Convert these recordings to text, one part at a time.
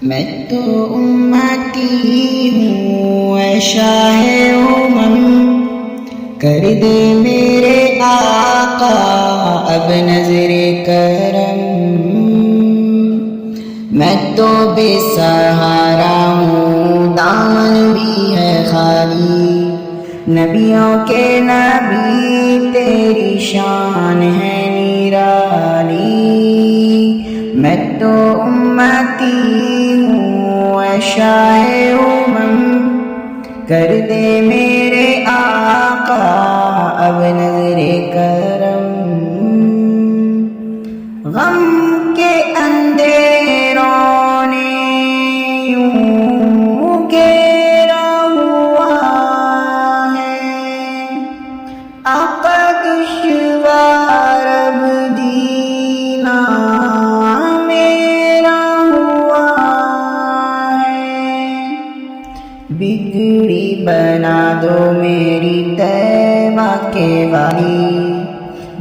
میں تو امتی ہوں اے شاہ کر دے میرے آقا اب نظر کرم، میں تو بے سہارا ہوں دامن بھی ہے خالی، نبیوں کے نبی تیری شان ہے نرالی، میں تو امتی ہوں اے شاہ کر دے میرے آقا اب نظر کرم، غم کے اندھیروں نے یوں گھیرا ہوا ہے، آقا دشوار اب دینا میرا ہوا ہے، بگڑی بنا دو میری طیبہ کے والی،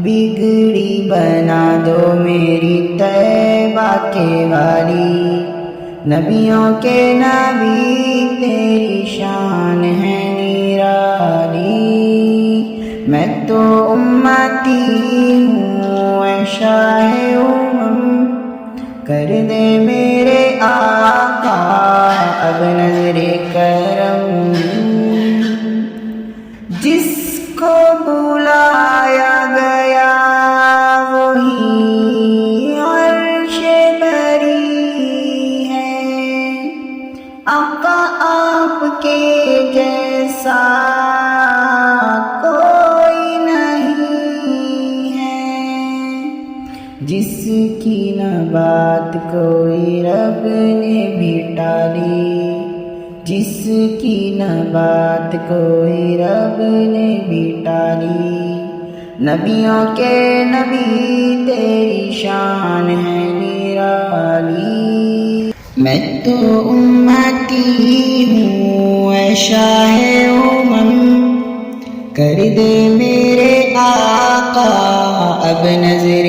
بگڑی بنا دو میری طیبہ کے والی، نبیوں کے نبی تیری شان ہے نرالی، میں تو امتی ہوں اے شاہ کر دے میرے آقا اب نظر کرم، جس کو بلایا گیا وہی عرش بری ہے، آقا آپ کے جیسا کوئی نہیں ہے، جس کی نہ بات کوئی رب نے بھی ٹالی، جس کی نہ بات کوئی رب نے بھی ٹالی، نبیوں کے نبی تیری شان ہے نرالی، میں تو امتی ہوں اے شاہ کر دے میرے آقا اب نظر